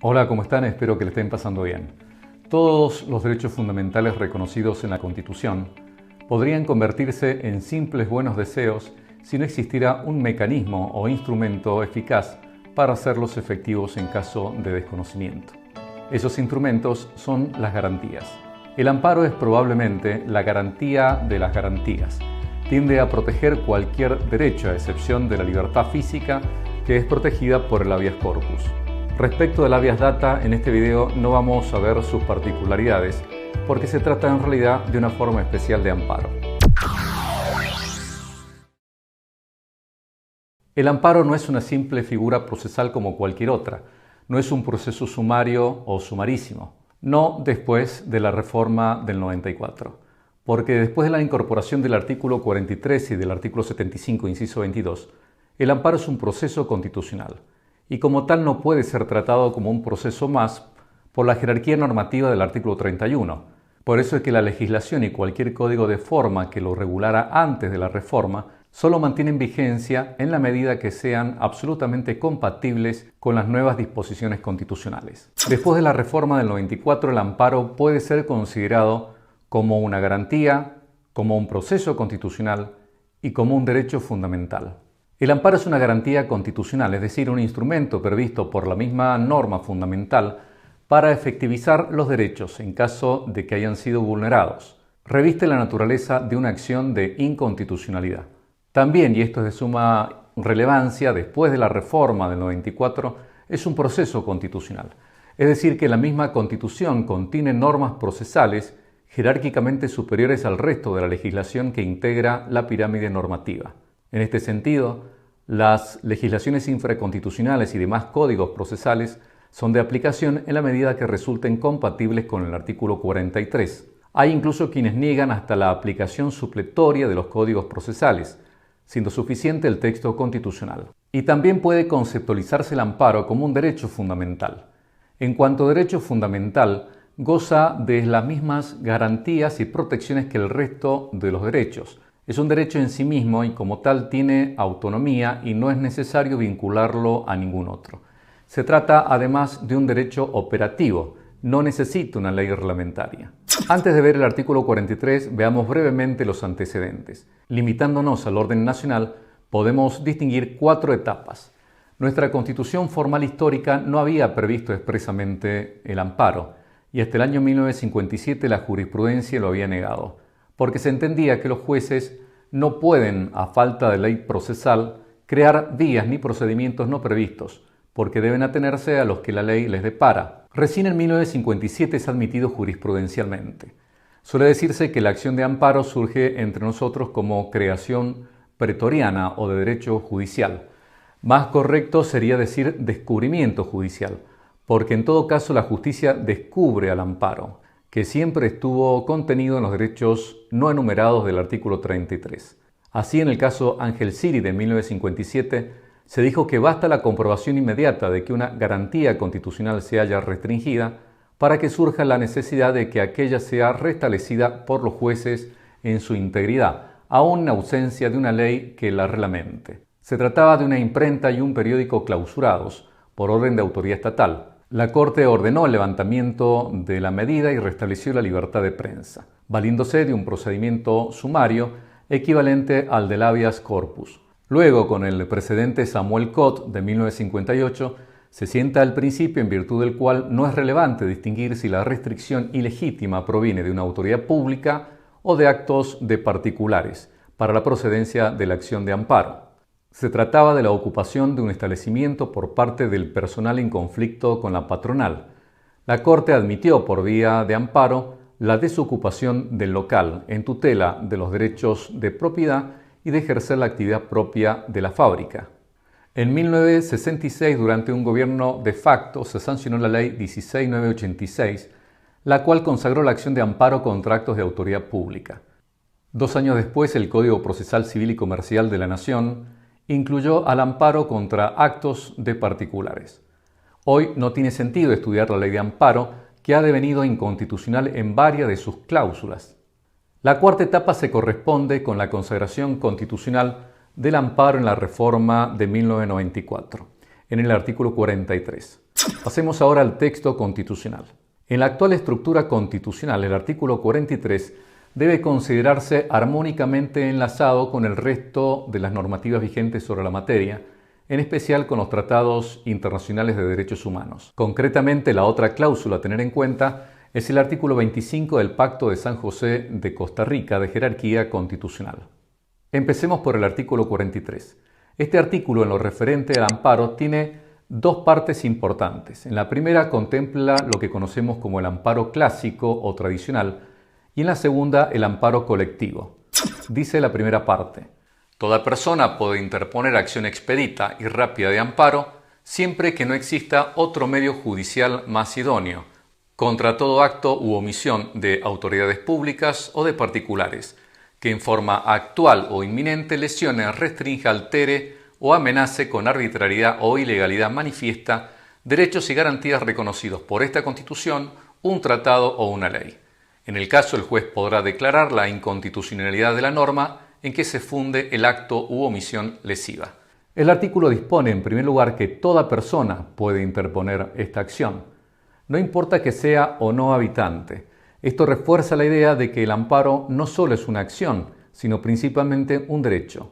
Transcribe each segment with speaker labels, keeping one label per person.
Speaker 1: Hola, ¿cómo están? Espero que le estén pasando bien. Todos los derechos fundamentales reconocidos en la Constitución podrían convertirse en simples buenos deseos si no existiera un mecanismo o instrumento eficaz para hacerlos efectivos en caso de desconocimiento. Esos instrumentos son las garantías. El amparo es probablemente la garantía de las garantías. Tiende a proteger cualquier derecho, a excepción de la libertad física, que es protegida por el habeas corpus. Respecto del habeas data, en este video no vamos a ver sus particularidades, porque se trata en realidad de una forma especial de amparo. El amparo no es una simple figura procesal como cualquier otra, no es un proceso sumario o sumarísimo, no después de la reforma del 94, porque después de la incorporación del artículo 43 y del artículo 75, inciso 22, el amparo es un proceso constitucional, y como tal no puede ser tratado como un proceso más por la jerarquía normativa del artículo 31. Por eso es que la legislación y cualquier código de forma que lo regulara antes de la reforma solo mantienen vigencia en la medida que sean absolutamente compatibles con las nuevas disposiciones constitucionales. Después de la reforma del 94, el amparo puede ser considerado como una garantía, como un proceso constitucional y como un derecho fundamental. El amparo es una garantía constitucional, es decir, un instrumento previsto por la misma norma fundamental para efectivizar los derechos en caso de que hayan sido vulnerados. Reviste la naturaleza de una acción de inconstitucionalidad. También, y esto es de suma relevancia, después de la reforma del 94, es un proceso constitucional. Es decir, que la misma Constitución contiene normas procesales jerárquicamente superiores al resto de la legislación que integra la pirámide normativa. En este sentido, las legislaciones infraconstitucionales y demás códigos procesales son de aplicación en la medida que resulten compatibles con el artículo 43. Hay incluso quienes niegan hasta la aplicación supletoria de los códigos procesales, siendo suficiente el texto constitucional. Y también puede conceptualizarse el amparo como un derecho fundamental. En cuanto a derecho fundamental, goza de las mismas garantías y protecciones que el resto de los derechos. Es un derecho en sí mismo y como tal tiene autonomía y no es necesario vincularlo a ningún otro. Se trata además de un derecho operativo, no necesita una ley reglamentaria. Antes de ver el artículo 43, veamos brevemente los antecedentes. Limitándonos al orden nacional, podemos distinguir 4 etapas. Nuestra Constitución formal histórica no había previsto expresamente el amparo, y hasta el año 1957 la jurisprudencia lo había negado, porque se entendía que los jueces no pueden, a falta de ley procesal, crear vías ni procedimientos no previstos, porque deben atenerse a los que la ley les depara. Recién en 1957 es admitido jurisprudencialmente. Suele decirse que la acción de amparo surge entre nosotros como creación pretoriana o de derecho judicial. Más correcto sería decir descubrimiento judicial, porque en todo caso la justicia descubre al amparo, que siempre estuvo contenido en los derechos no enumerados del artículo 33. Así, en el caso Ángel Siri de 1957, se dijo que basta la comprobación inmediata de que una garantía constitucional se haya restringida para que surja la necesidad de que aquella sea restablecida por los jueces en su integridad, aun en ausencia de una ley que la reglamente. Se trataba de una imprenta y un periódico clausurados por orden de autoridad estatal. La Corte ordenó el levantamiento de la medida y restableció la libertad de prensa, valiéndose de un procedimiento sumario equivalente al del habeas corpus. Luego, con el precedente Samuel Cot de 1958, se sienta el principio en virtud del cual no es relevante distinguir si la restricción ilegítima proviene de una autoridad pública o de actos de particulares para la procedencia de la acción de amparo. Se trataba de la ocupación de un establecimiento por parte del personal en conflicto con la patronal. La Corte admitió por vía de amparo la desocupación del local en tutela de los derechos de propiedad y de ejercer la actividad propia de la fábrica. En 1966, durante un gobierno de facto, se sancionó la Ley 16986, la cual consagró la acción de amparo contra actos de autoridad pública. 2 años después, el Código Procesal Civil y Comercial de la Nación incluyó al amparo contra actos de particulares. Hoy no tiene sentido estudiar la ley de amparo, que ha devenido inconstitucional en varias de sus cláusulas. La 4ª etapa se corresponde con la consagración constitucional del amparo en la reforma de 1994, en el artículo 43. Pasemos ahora al texto constitucional. En la actual estructura constitucional, el artículo 43 debe considerarse armónicamente enlazado con el resto de las normativas vigentes sobre la materia, en especial con los tratados internacionales de derechos humanos. Concretamente, la otra cláusula a tener en cuenta es el artículo 25 del Pacto de San José de Costa Rica de jerarquía constitucional. Empecemos por el artículo 43. Este artículo, en lo referente al amparo, tiene dos partes importantes. En la primera contempla lo que conocemos como el amparo clásico o tradicional y en la segunda el amparo colectivo. Dice la primera parte: toda persona puede interponer acción expedita y rápida de amparo siempre que no exista otro medio judicial más idóneo, contra todo acto u omisión de autoridades públicas o de particulares, que en forma actual o inminente lesione, restrinja, altere o amenace con arbitrariedad o ilegalidad manifiesta derechos y garantías reconocidos por esta Constitución, un tratado o una ley. En el caso, el juez podrá declarar la inconstitucionalidad de la norma en que se funde el acto u omisión lesiva. El artículo dispone, en primer lugar, que toda persona puede interponer esta acción, no importa que sea o no habitante. Esto refuerza la idea de que el amparo no solo es una acción, sino principalmente un derecho.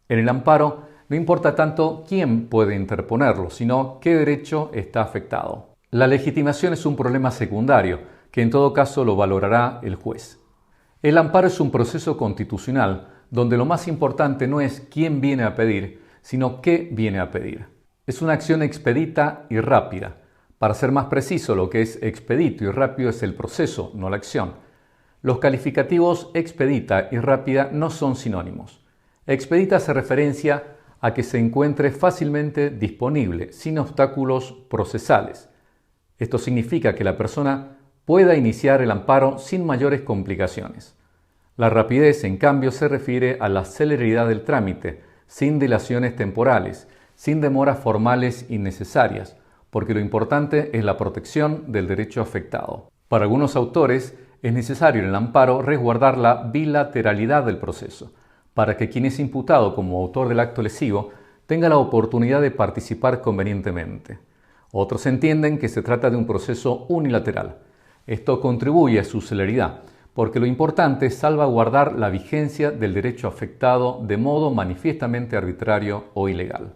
Speaker 1: En el amparo no importa tanto quién puede interponerlo, sino qué derecho está afectado. La legitimación es un problema secundario, que en todo caso lo valorará el juez. El amparo es un proceso constitucional donde lo más importante no es quién viene a pedir, sino qué viene a pedir. Es una acción expedita y rápida. Para ser más preciso, lo que es expedito y rápido es el proceso, no la acción. Los calificativos expedita y rápida no son sinónimos. Expedita hace referencia a que se encuentre fácilmente disponible, sin obstáculos procesales. Esto significa que la persona pueda iniciar el amparo sin mayores complicaciones. La rapidez, en cambio, se refiere a la celeridad del trámite, sin dilaciones temporales, sin demoras formales innecesarias, porque lo importante es la protección del derecho afectado. Para algunos autores, es necesario en el amparo resguardar la bilateralidad del proceso, para que quien es imputado como autor del acto lesivo tenga la oportunidad de participar convenientemente. Otros entienden que se trata de un proceso unilateral. Esto contribuye a su celeridad, porque lo importante es salvaguardar la vigencia del derecho afectado de modo manifiestamente arbitrario o ilegal.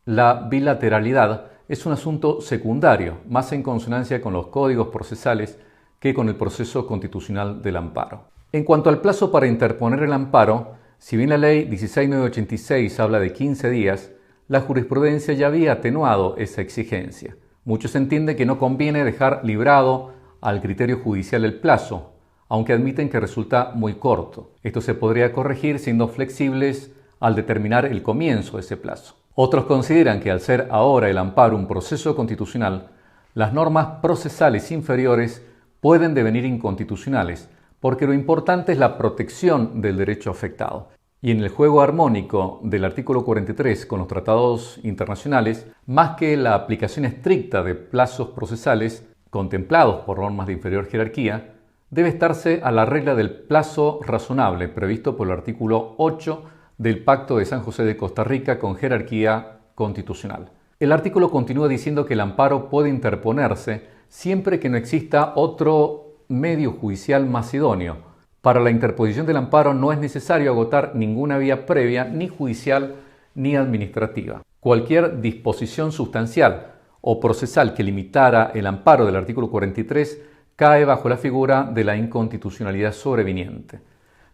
Speaker 1: La bilateralidad es un asunto secundario, más en consonancia con los códigos procesales que con el proceso constitucional del amparo. En cuanto al plazo para interponer el amparo, si bien la ley 16986 habla de 15 días, la jurisprudencia ya había atenuado esa exigencia. Muchos entienden que no conviene dejar librado al criterio judicial el plazo, aunque admiten que resulta muy corto. Esto se podría corregir siendo flexibles al determinar el comienzo de ese plazo. Otros consideran que al ser ahora el amparo un proceso constitucional, las normas procesales inferiores pueden devenir inconstitucionales, porque lo importante es la protección del derecho afectado. Y en el juego armónico del artículo 43 con los tratados internacionales, más que la aplicación estricta de plazos procesales contemplados por normas de inferior jerarquía, debe estarse a la regla del plazo razonable previsto por el artículo 8 del Pacto de San José de Costa Rica con jerarquía constitucional. El artículo continúa diciendo que el amparo puede interponerse siempre que no exista otro medio judicial más idóneo. Para la interposición del amparo no es necesario agotar ninguna vía previa, ni judicial ni administrativa. Cualquier disposición sustancial o procesal que limitara el amparo del artículo 43 cae bajo la figura de la inconstitucionalidad sobreviniente.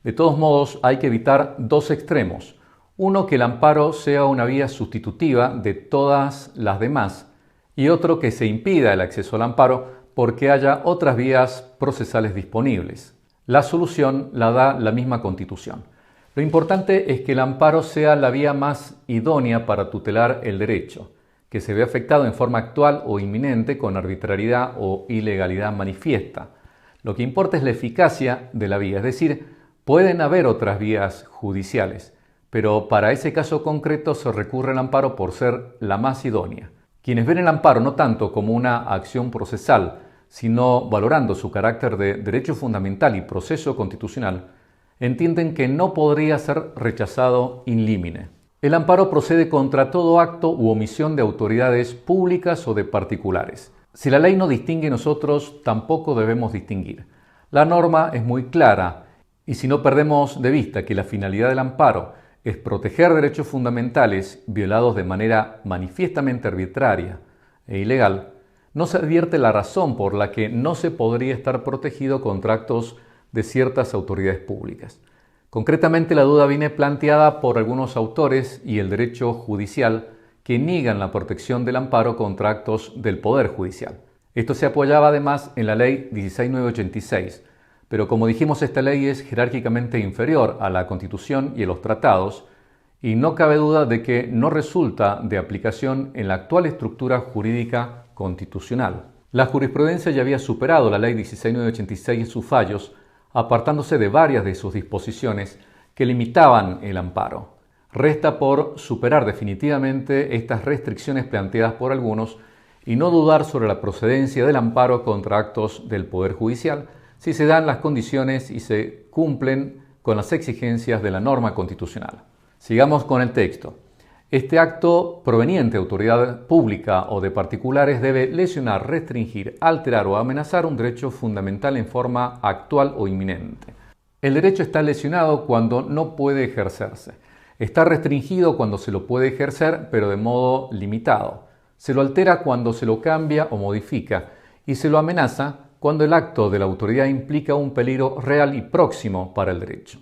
Speaker 1: De todos modos, hay que evitar dos extremos. Uno, que el amparo sea una vía sustitutiva de todas las demás, y otro, que se impida el acceso al amparo porque haya otras vías procesales disponibles. La solución la da la misma Constitución. Lo importante es que el amparo sea la vía más idónea para tutelar el derecho, que se ve afectado en forma actual o inminente con arbitrariedad o ilegalidad manifiesta. Lo que importa es la eficacia de la vía, es decir, pueden haber otras vías judiciales, pero para ese caso concreto se recurre al amparo por ser la más idónea. Quienes ven el amparo no tanto como una acción procesal, sino valorando su carácter de derecho fundamental y proceso constitucional, entienden que no podría ser rechazado in limine. El amparo procede contra todo acto u omisión de autoridades públicas o de particulares. Si la ley no distingue, nosotros tampoco debemos distinguir. La norma es muy clara y si no perdemos de vista que la finalidad del amparo es proteger derechos fundamentales violados de manera manifiestamente arbitraria e ilegal, no se advierte la razón por la que no se podría estar protegido contra actos de ciertas autoridades públicas. Concretamente, la duda viene planteada por algunos autores y el derecho judicial que niegan la protección del amparo contra actos del Poder Judicial. Esto se apoyaba además en la Ley 16986, pero como dijimos, esta ley es jerárquicamente inferior a la Constitución y a los tratados, y no cabe duda de que no resulta de aplicación en la actual estructura jurídica constitucional. La jurisprudencia ya había superado la Ley 16986 en sus fallos, apartándose de varias de sus disposiciones que limitaban el amparo. Resta por superar definitivamente estas restricciones planteadas por algunos y no dudar sobre la procedencia del amparo contra actos del Poder Judicial si se dan las condiciones y se cumplen con las exigencias de la norma constitucional. Sigamos con el texto. Este acto proveniente de autoridad pública o de particulares debe lesionar, restringir, alterar o amenazar un derecho fundamental en forma actual o inminente. El derecho está lesionado cuando no puede ejercerse. Está restringido cuando se lo puede ejercer, pero de modo limitado. Se lo altera cuando se lo cambia o modifica y se lo amenaza cuando el acto de la autoridad implica un peligro real y próximo para el derecho.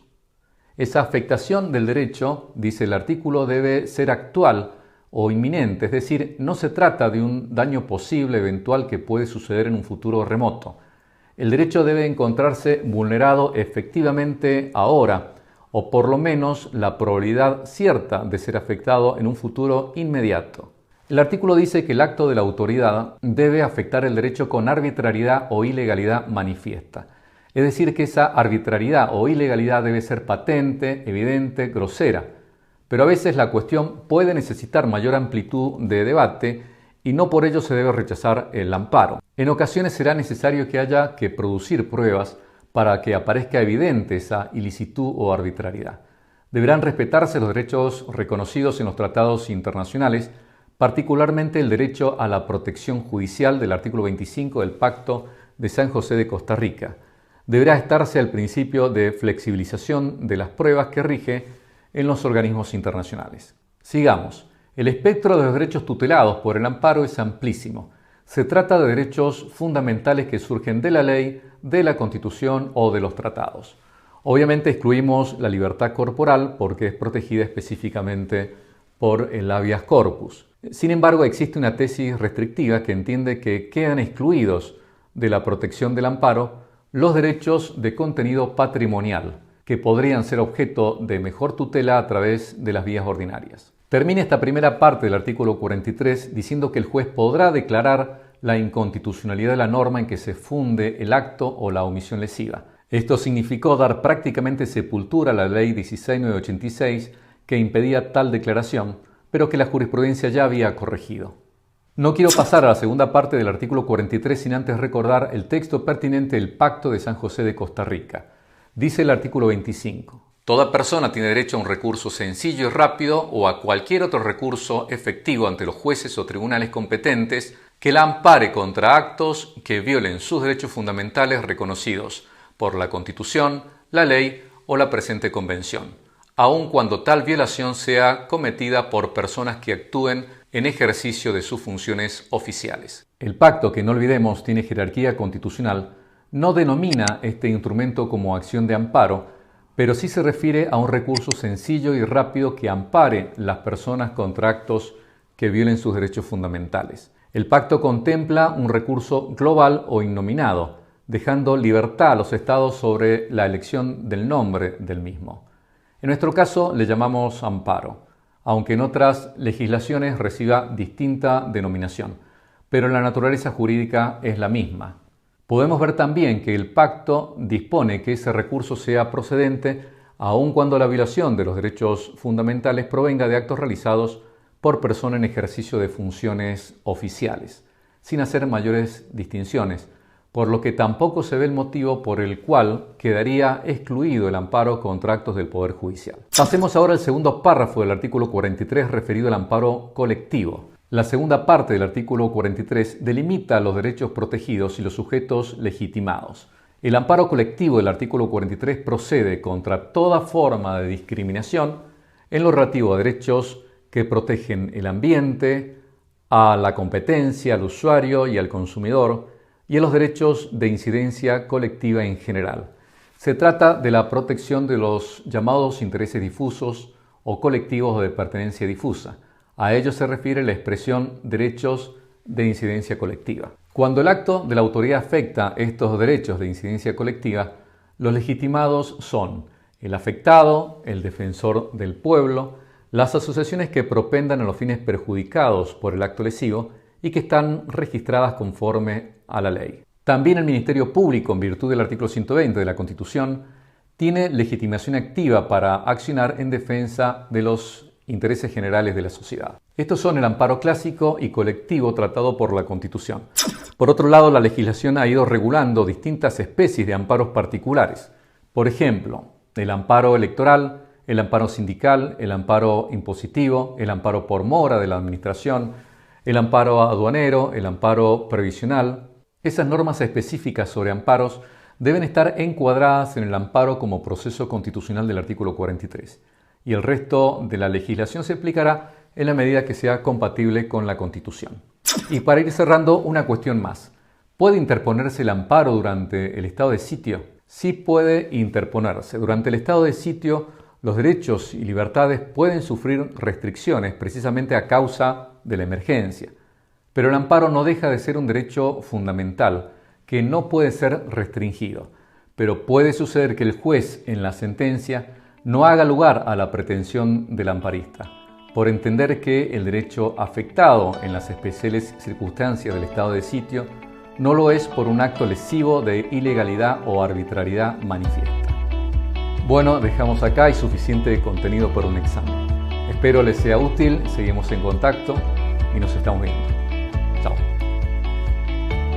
Speaker 1: Esa afectación del derecho, dice el artículo, debe ser actual o inminente, es decir, no se trata de un daño posible eventual que puede suceder en un futuro remoto. El derecho debe encontrarse vulnerado efectivamente ahora, o por lo menos la probabilidad cierta de ser afectado en un futuro inmediato. El artículo dice que el acto de la autoridad debe afectar el derecho con arbitrariedad o ilegalidad manifiesta. Es decir, que esa arbitrariedad o ilegalidad debe ser patente, evidente, grosera. Pero a veces la cuestión puede necesitar mayor amplitud de debate y no por ello se debe rechazar el amparo. En ocasiones será necesario que haya que producir pruebas para que aparezca evidente esa ilicitud o arbitrariedad. Deberán respetarse los derechos reconocidos en los tratados internacionales, particularmente el derecho a la protección judicial del artículo 25 del Pacto de San José de Costa Rica. Deberá estarse al principio de flexibilización de las pruebas que rige en los organismos internacionales. Sigamos. El espectro de los derechos tutelados por el amparo es amplísimo. Se trata de derechos fundamentales que surgen de la ley, de la Constitución o de los tratados. Obviamente excluimos la libertad corporal porque es protegida específicamente por el habeas corpus. Sin embargo, existe una tesis restrictiva que entiende que quedan excluidos de la protección del amparo los derechos de contenido patrimonial, que podrían ser objeto de mejor tutela a través de las vías ordinarias. Termina esta primera parte del artículo 43 diciendo que el juez podrá declarar la inconstitucionalidad de la norma en que se funde el acto o la omisión lesiva. Esto significó dar prácticamente sepultura a la ley 16986 que impedía tal declaración, pero que la jurisprudencia ya había corregido. No quiero pasar a la segunda parte del artículo 43 sin antes recordar el texto pertinente del Pacto de San José de Costa Rica. Dice el artículo 25. Toda persona tiene derecho a un recurso sencillo y rápido o a cualquier otro recurso efectivo ante los jueces o tribunales competentes que la ampare contra actos que violen sus derechos fundamentales reconocidos por la Constitución, la ley o la presente Convención, aun cuando tal violación sea cometida por personas que actúen en ejercicio de sus funciones oficiales. El pacto, que no olvidemos tiene jerarquía constitucional, no denomina este instrumento como acción de amparo, pero sí se refiere a un recurso sencillo y rápido que ampare las personas contra actos que violen sus derechos fundamentales. El pacto contempla un recurso global o innominado, dejando libertad a los estados sobre la elección del nombre del mismo. En nuestro caso le llamamos amparo, aunque en otras legislaciones reciba distinta denominación, pero la naturaleza jurídica es la misma. Podemos ver también que el pacto dispone que ese recurso sea procedente aun cuando la violación de los derechos fundamentales provenga de actos realizados por persona en ejercicio de funciones oficiales, sin hacer mayores distinciones, por lo que tampoco se ve el motivo por el cual quedaría excluido el amparo contra actos del Poder Judicial. Pasemos ahora al segundo párrafo del artículo 43 referido al amparo colectivo. La segunda parte del artículo 43 delimita los derechos protegidos y los sujetos legitimados. El amparo colectivo del artículo 43 procede contra toda forma de discriminación en lo relativo a derechos que protegen el ambiente, a la competencia, al usuario y al consumidor, y a los derechos de incidencia colectiva en general. Se trata de la protección de los llamados intereses difusos o colectivos de pertenencia difusa. A ello se refiere la expresión derechos de incidencia colectiva. Cuando el acto de la autoridad afecta estos derechos de incidencia colectiva, los legitimados son el afectado, el defensor del pueblo, las asociaciones que propendan a los fines perjudicados por el acto lesivo y que están registradas conforme a la ley. También el Ministerio Público, en virtud del artículo 120 de la Constitución, tiene legitimación activa para accionar en defensa de los intereses generales de la sociedad. Estos son el amparo clásico y colectivo tratado por la Constitución. Por otro lado, la legislación ha ido regulando distintas especies de amparos particulares. Por ejemplo, el amparo electoral, el amparo sindical, el amparo impositivo, el amparo por mora de la administración, el amparo aduanero, el amparo previsional. Esas normas específicas sobre amparos deben estar encuadradas en el amparo como proceso constitucional del artículo 43. Y el resto de la legislación se aplicará en la medida que sea compatible con la Constitución. Y para ir cerrando, una cuestión más. ¿Puede interponerse el amparo durante el estado de sitio? Sí puede interponerse. Durante el estado de sitio, los derechos y libertades pueden sufrir restricciones precisamente a causa de la emergencia. Pero el amparo no deja de ser un derecho fundamental que no puede ser restringido. Pero puede suceder que el juez en la sentencia no haga lugar a la pretensión del amparista, por entender que el derecho afectado en las especiales circunstancias del estado de sitio no lo es por un acto lesivo de ilegalidad o arbitrariedad manifiesta. Bueno, dejamos acá, hay suficiente contenido para un examen. Espero les sea útil, seguimos en contacto y nos estamos viendo. Chao.